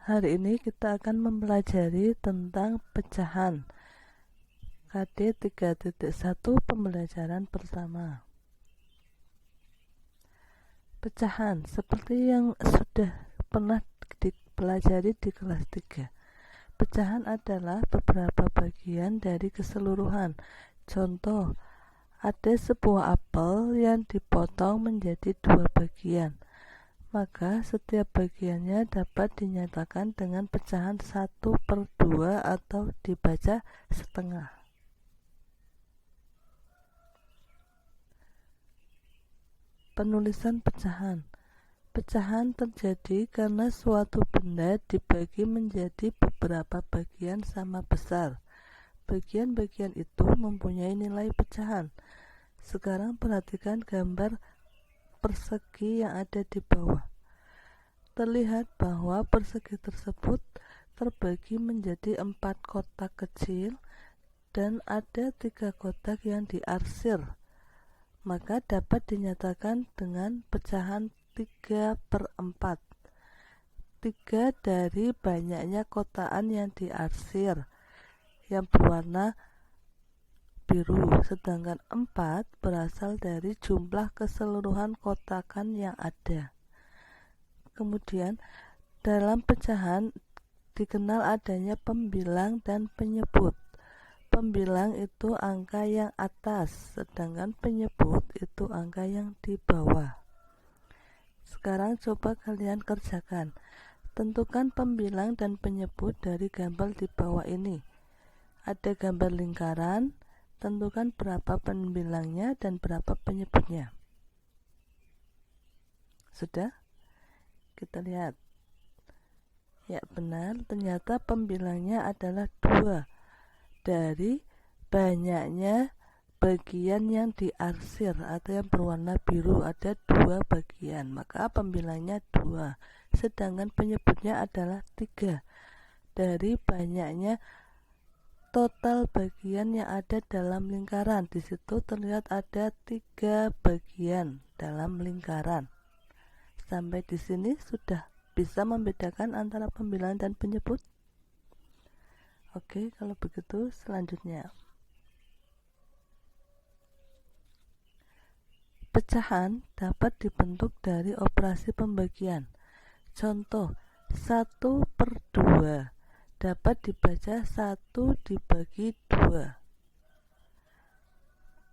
Hari ini kita akan mempelajari tentang pecahan KD 3.1 pembelajaran pertama. Pecahan seperti yang sudah pernah dipelajari di kelas 3. Pecahan adalah beberapa bagian dari keseluruhan. Contoh, ada sebuah apel yang dipotong menjadi 2 bagian. Maka setiap bagiannya dapat dinyatakan dengan pecahan 1/2 atau dibaca setengah. Penulisan pecahan. Pecahan terjadi karena suatu benda dibagi menjadi beberapa bagian sama besar. Bagian-bagian itu mempunyai nilai pecahan. Sekarang perhatikan gambar persegi yang ada di bawah. Terlihat bahwa persegi tersebut terbagi menjadi 4 kotak kecil dan ada 3 kotak yang diarsir. Maka dapat dinyatakan dengan pecahan 3/4. 3 dari banyaknya kotaan yang diarsir yang berwarna biru, sedangkan 4 berasal dari jumlah keseluruhan kotakan yang ada. Kemudian dalam pecahan dikenal adanya pembilang dan penyebut. Pembilang itu angka yang atas, sedangkan penyebut itu angka yang di bawah. Sekarang coba kalian kerjakan. Tentukan pembilang dan penyebut dari gambar di bawah ini. Ada gambar lingkaran, tentukan berapa pembilangnya dan berapa penyebutnya. Sudah? Kita lihat. Ya benar, ternyata pembilangnya adalah 2 dari banyaknya bagian yang diarsir atau yang berwarna biru, ada 2 bagian, maka pembilangnya 2. Sedangkan penyebutnya adalah 3 dari banyaknya total bagian yang ada dalam lingkaran. Di situ terlihat ada 3 bagian dalam lingkaran. Sampai di sini sudah bisa membedakan antara pembilang dan penyebut. Oke, kalau begitu selanjutnya. Pecahan dapat dibentuk dari operasi pembagian. Contoh, 1/2 dapat dibaca 1 dibagi 2.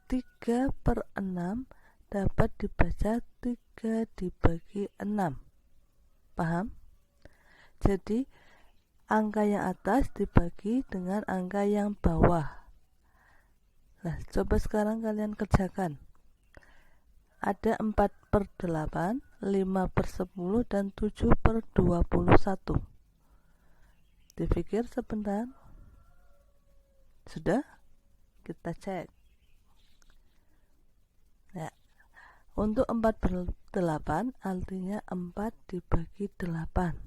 3/6 dapat dibaca 3 dibagi 6. Paham? Jadi angka yang atas dibagi dengan angka yang bawah. Nah, coba sekarang kalian kerjakan. Ada 4/8, 5/10, dan 7/21. Dipikir sebentar. Sudah? Kita cek. Ya. Untuk 4/8 artinya 4 dibagi 8.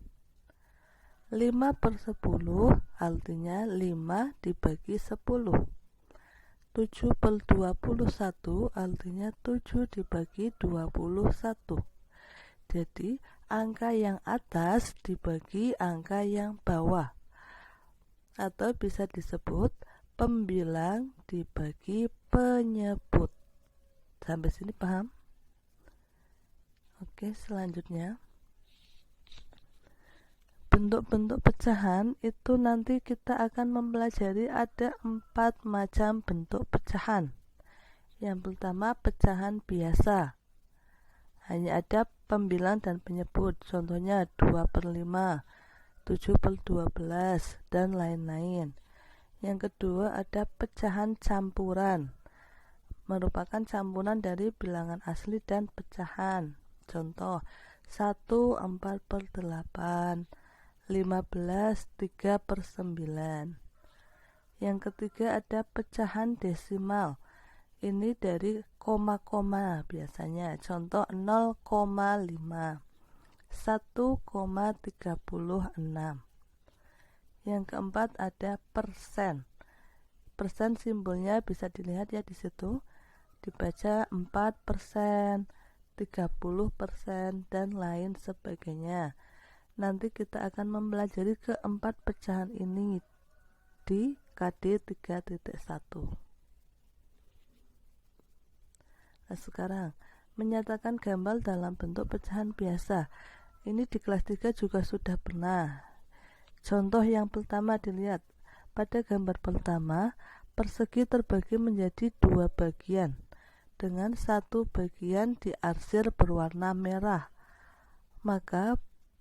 5/10 artinya 5 dibagi 10. 7/21 artinya 7 dibagi 21. Jadi angka yang atas dibagi angka yang bawah, atau bisa disebut pembilang dibagi penyebut. Sampai sini paham? Oke, selanjutnya. Bentuk-bentuk pecahan itu nanti kita akan mempelajari ada 4 macam bentuk pecahan. Yang pertama, pecahan biasa. Hanya ada pembilang dan penyebut. Contohnya 2/5, 7/12, dan lain-lain. Yang kedua, ada pecahan campuran. Merupakan campuran dari bilangan asli dan pecahan. Contoh, 1 4/8, 15 3/9. Yang ketiga ada pecahan desimal. Ini dari koma-koma biasanya. Contoh 0,5, 1,36. Yang keempat ada persen. Persen simbolnya bisa dilihat ya di situ. Dibaca 4%, 30%, dan lain sebagainya. nanti kita akan mempelajari keempat pecahan ini di KD 3.1. Nah, sekarang menyatakan gambar dalam bentuk pecahan biasa. Ini di kelas 3 juga sudah pernah. Contoh yang pertama dilihat. Pada gambar pertama, persegi terbagi menjadi dua bagian dengan satu bagian diarsir berwarna merah. Maka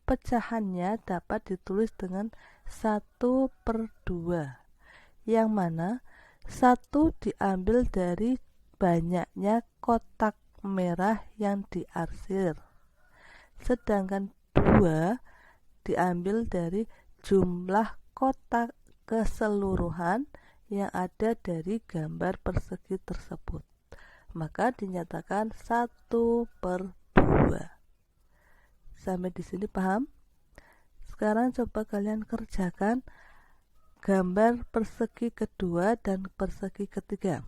pecahannya dapat ditulis dengan 1/2, yang mana 1 diambil dari banyaknya kotak merah yang diarsir, sedangkan 2 diambil dari jumlah kotak keseluruhan yang ada dari gambar persegi tersebut. Maka dinyatakan 1/2. Sampai di sini paham? Sekarang coba kalian kerjakan gambar persegi kedua dan persegi ketiga.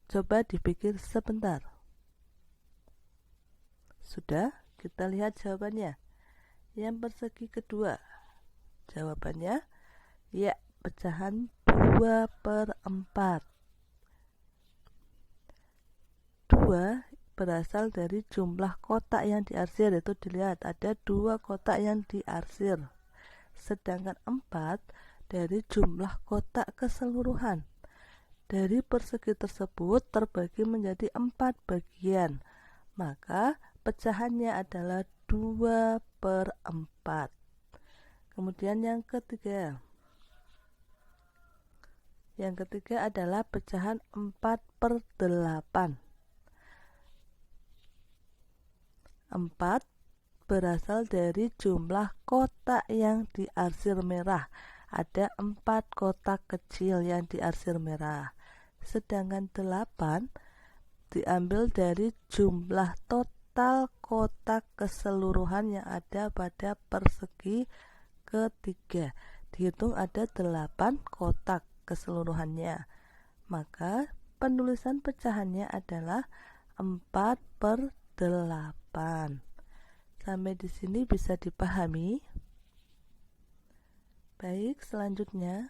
Coba dipikir sebentar. Sudah? Kita lihat jawabannya. Yang persegi kedua, jawabannya ya, pecahan 2/4. 2 berasal dari jumlah kotak yang diarsir, itu dilihat ada 2 kotak yang diarsir, sedangkan 4 dari jumlah kotak keseluruhan. Dari persegi tersebut terbagi menjadi 4 bagian, maka pecahannya adalah 2/4. Kemudian yang ketiga adalah pecahan 4/8. 4 berasal dari jumlah kotak yang diarsir merah. Ada 4 kotak kecil yang diarsir merah. Sedangkan 8 diambil dari jumlah total kotak keseluruhan yang ada pada persegi ketiga. Dihitung ada 8 kotak keseluruhannya. Maka penulisan pecahannya adalah 4/8. Sampai di sini bisa dipahami? Baik, selanjutnya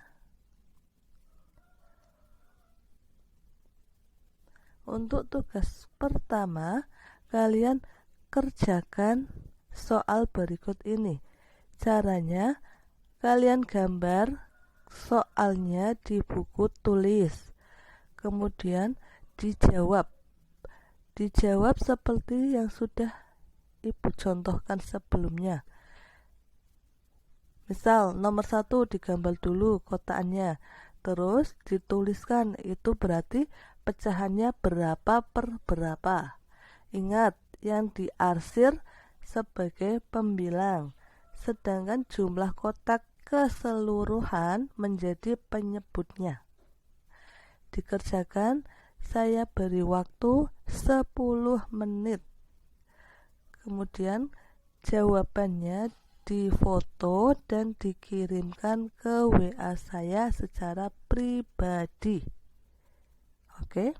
untuk tugas pertama, kalian kerjakan soal berikut ini. Caranya, kalian gambar soalnya di buku tulis, kemudian dijawab seperti yang sudah Ibu contohkan sebelumnya. Misal nomor 1 digambar dulu kotaknya, terus dituliskan itu berarti pecahannya berapa per berapa. Ingat, yang diarsir sebagai pembilang, sedangkan jumlah kotak keseluruhan menjadi penyebutnya. Dikerjakan, saya beri waktu 10 menit. Kemudian jawabannya difoto dan dikirimkan ke WA saya secara pribadi. Oke?